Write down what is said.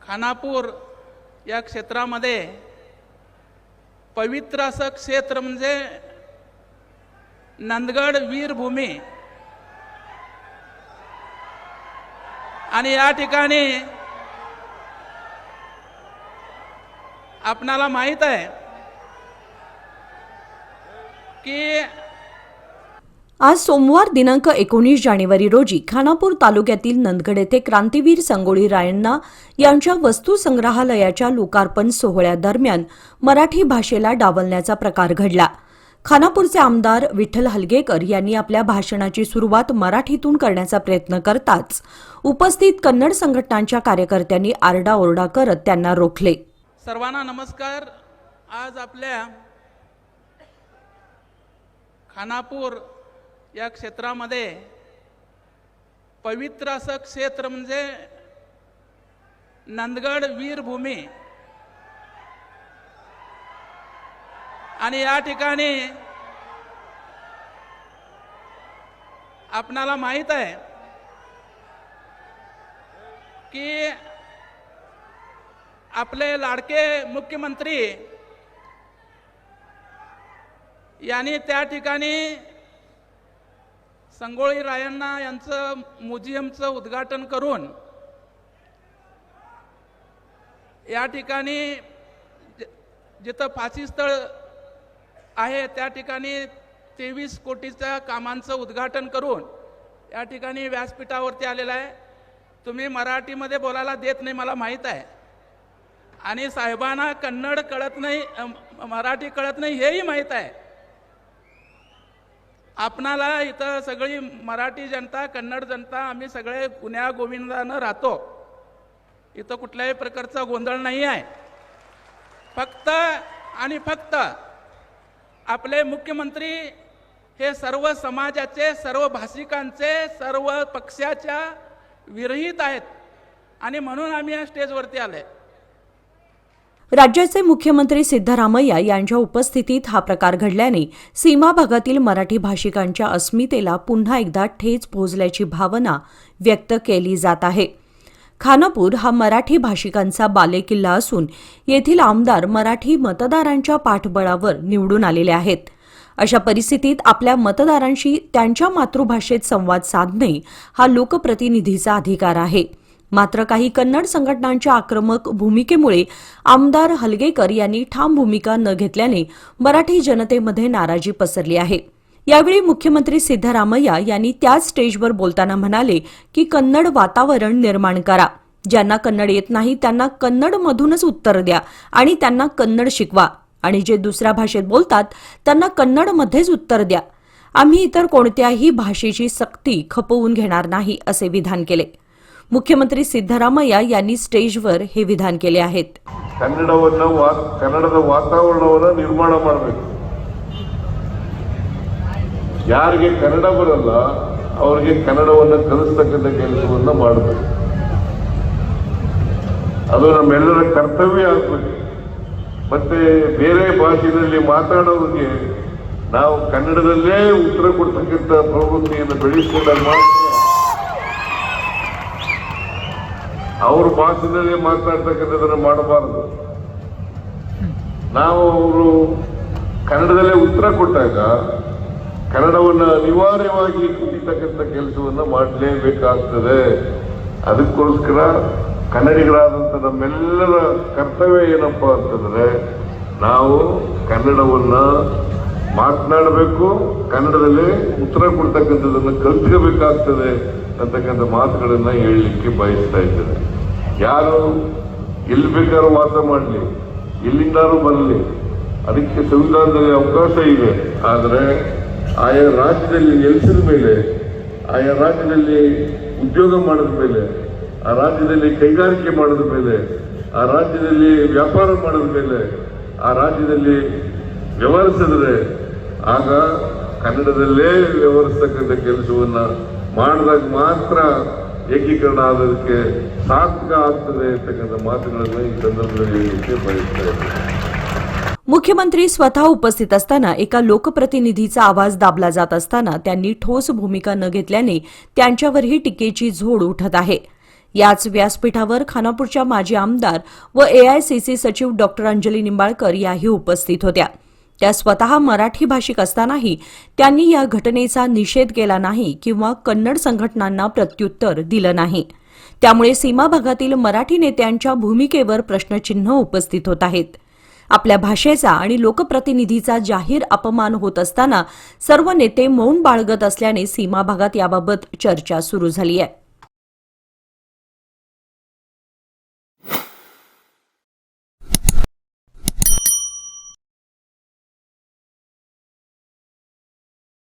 खानापूर या क्षेत्रामध्ये पवित्र असं क्षेत्र म्हणजे नंदगड वीरभूमी आणि या ठिकाणी आपणाला माहित आहे की आज सोमवार दिनांक 19 जानेवारी रोजी खानापूर तालुक्यातील नंदगड येथे क्रांतीवीर संगोळी रायण्णा यांच्या वस्तू संग्रहालयाच्या लोकार्पण सोहळ्यादरम्यान मराठी भाषेला डावलण्याचा प्रकार घडला. खानापूरचे आमदार विठ्ठल हलगेकर यांनी आपल्या भाषणाची सुरुवात मराठीतून करण्याचा प्रयत्न करताच उपस्थित कन्नड संघटनांच्या कार्यकर्त्यांनी आरडाओरडा करत त्यांना रोखले. सर्वांना नमस्कार. आज आपल्या खानापूर या क्षेत्रामध्ये पवित्र असं क्षेत्र म्हणजे नंदगड वीरभूमी आणि या ठिकाणी आपणाला माहित आहे की आपले लाडके मुख्यमंत्री यांनी त्या ठिकाणी संगोळी रायण्णा यांचं म्युझियमचं उद्घाटन करून या ठिकाणी जिथं फाशी स्थळ आहे त्या ठिकाणी 23 कोटीच्या कामांचं उद्घाटन करून या ठिकाणी व्यासपीठावरती आलेला आहे. तुम्ही मराठीमध्ये बोलायला देत नाही मला माहीत आहे आणि साहेबांना कन्नड कळत नाही, मराठी कळत नाही हेही माहीत आहे. आपणाला इथं सगळी मराठी जनता कन्नड जनता आम्ही सगळे गुण्या गोविंदानं राहतो. इथं कुठल्याही प्रकारचा गोंधळ नाही आहे. फक्त आणि फक्त आपले मुख्यमंत्री हे सर्व समाजाचे, सर्व भाषिकांचे, सर्व पक्षाच्या विरहित आहेत आणि म्हणून आम्ही या स्टेजवरती आले. राज्याचे मुख्यमंत्री सिद्धरामय्या यांच्या उपस्थितीत हा प्रकार घडल्याने सीमा भागातील मराठी भाषिकांच्या अस्मितेला पुन्हा एकदा ठेच पोहोचल्याची भावना व्यक्त केली जात आहे. खानापूर हा मराठी भाषिकांचा बालेकिल्ला असून येथील आमदार मराठी मतदारांच्या पाठबळावर निवडून आलेले आहेत. अशा परिस्थितीत आपल्या मतदारांशी त्यांच्या मातृभाषेत संवाद साधणे हा लोकप्रतिनिधीचा अधिकार आहे. मात्र काही कन्नड संघटनांच्या आक्रमक भूमिकेमुळे आमदार हलगेकर यांनी ठाम भूमिका न घेतल्याने मराठी जनतेमध्ये नाराजी पसरली आहे. यावेळी मुख्यमंत्री सिद्धरामय्या यांनी त्याच स्टेजवर बोलताना म्हणाले की कन्नड वातावरण निर्माण करा. ज्यांना कन्नड येत नाही त्यांना कन्नडमधूनच उत्तर द्या आणि त्यांना कन्नड शिकवा आणि जे दुसऱ्या भाषेत बोलतात त्यांना कन्नडमध्येच उत्तर द्या. आम्ही इतर कोणत्याही भाषेची सक्ती खपवून घेणार नाही असे विधान केले. मुख्यमंत्री सिद्धरामय्या यांनी ಸ್ಟೇಜ್वर हे ವಿಧಾನ केले आहेत. ಕನ್ನಡದ ವಾತಾವರಣವನ್ನು ನಿರ್ಮಾಣ ಮಾಡಬೇಕು. ಯಾರಿಗೆ ಕನ್ನಡ ಬರಲ್ಲ ಅವರಿಗೆ ಕನ್ನಡವನ್ನು ಕಲಿಸತಕ್ಕಂಥ ಕೆಲಸವನ್ನ ಮಾಡಬೇಕು. ಅದು ನಮ್ಮೆಲ್ಲರ ಕರ್ತವ್ಯ ಆಗಬೇಕು. ಮತ್ತೆ ಬೇರೆ ಭಾಷೆಯಲ್ಲಿ ಮಾತಾಡೋರಿಗೆ ನಾವು ಕನ್ನಡದಲ್ಲೇ ಉತ್ತರ ಕೊಡ್ತಕ್ಕಂಥ ಪ್ರವೃತ್ತಿಯನ್ನು ಬೆಳೆಸಿಕೊಂಡಾಗ ಮಾತ್ರ ಅವ್ರ ಭಾಷೆಯಲ್ಲೇ ಮಾತನಾಡ್ತಕ್ಕಂಥದ್ದನ್ನು ಮಾಡಬಾರದು. ನಾವು ಅವರು ಕನ್ನಡದಲ್ಲೇ ಉತ್ತರ ಕೊಟ್ಟಾಗ ಕನ್ನಡವನ್ನು ಅನಿವಾರ್ಯವಾಗಿ ಕುಡಿತಕ್ಕಂಥ ಕೆಲಸವನ್ನು ಮಾಡಲೇಬೇಕಾಗ್ತದೆ. ಅದಕ್ಕೋಸ್ಕರ ಕನ್ನಡಿಗರಾದಂಥ ನಮ್ಮೆಲ್ಲರ ಕರ್ತವ್ಯ ಏನಪ್ಪಾ ಅಂತಂದ್ರೆ ನಾವು ಕನ್ನಡವನ್ನು ಮಾತನಾಡಬೇಕು, ಕನ್ನಡದಲ್ಲಿ ಉತ್ತರ ಕೊಡ್ತಕ್ಕಂಥದ್ದನ್ನು ಕಲ್ತ್ಕೋಬೇಕಾಗ್ತದೆ ಅಂತಕ್ಕಂಥ ಮಾತುಗಳನ್ನ ಹೇಳಲಿಕ್ಕೆ ಬಯಸ್ತಾ ಇದ್ದೇನೆ. ಯಾರು ಎಲ್ಲಿ ಬೇಕಾದ್ರೂ ವಾಸ ಮಾಡಲಿ, ಎಲ್ಲಿಂದಾದ್ರೂ ಬರಲಿ, ಅದಕ್ಕೆ ಸಂವಿಧಾನದಲ್ಲಿ ಅವಕಾಶ ಇದೆ. ಆದರೆ ಆಯಾ ರಾಜ್ಯದಲ್ಲಿ ನೆಲೆಸಿದ ಮೇಲೆ, ಆಯಾ ರಾಜ್ಯದಲ್ಲಿ ಉದ್ಯೋಗ ಮಾಡಿದ ಮೇಲೆ, ಆ ರಾಜ್ಯದಲ್ಲಿ ಕೈಗಾರಿಕೆ ಮಾಡಿದ ಮೇಲೆ, ಆ ರಾಜ್ಯದಲ್ಲಿ ವ್ಯಾಪಾರ ಮಾಡಿದ ಮೇಲೆ, ಆ ರಾಜ್ಯದಲ್ಲಿ ವ್ಯವಹರಿಸಿದ್ರೆ ಆಗ ಕನ್ನಡದಲ್ಲೇ ವ್ಯವಹರಿಸ್ತಕ್ಕಂಥ ಕೆಲಸವನ್ನ ಮಾಡಿದಾಗ ಮಾತ್ರ ಏಕೀಕರಣ ಆಗೋದಕ್ಕೆ ಸಾರ್ಥಕ ಆಗ್ತದೆ ಅಂತಕ್ಕಂಥ ಮಾತುಗಳನ್ನು ಈ ಸಂದರ್ಭದಲ್ಲಿ ಹೇಳಲಿಕ್ಕೆ ಬಯಸ್ತಾ ಇದ್ದೇನೆ. मुख्यमंत्री स्वतः उपस्थित असताना एका लोकप्रतिनिधीचा आवाज दाबला जात असताना त्यांनी ठोस भूमिका न घेतल्याने त्यांच्यावरही टीकेची झोड उठत आहे. याच व्यासपीठावर खानापूरच्या माजी आमदार व एआयसीसी सचिव डॉक्टर अंजली निंबाळकर याही उपस्थित होत्या. त्या स्वतः मराठी भाषिक असतानाही त्यांनी या घटनेचा निषेध केला नाही किंवा कन्नड संघटनांना प्रत्युत्तर दिलं नाही. त्यामुळे सीमा भागातील मराठी नेत्यांच्या भूमिकेवर प्रश्नचिन्ह उपस्थित होत आहेत. आपल्या भाषेचा आणि लोकप्रतिनिधीचा जाहीर अपमान होत असताना सर्व नेते मौन बाळगत असल्याने सीमा भागात याबाबत चर्चा सुरू झाली आहे.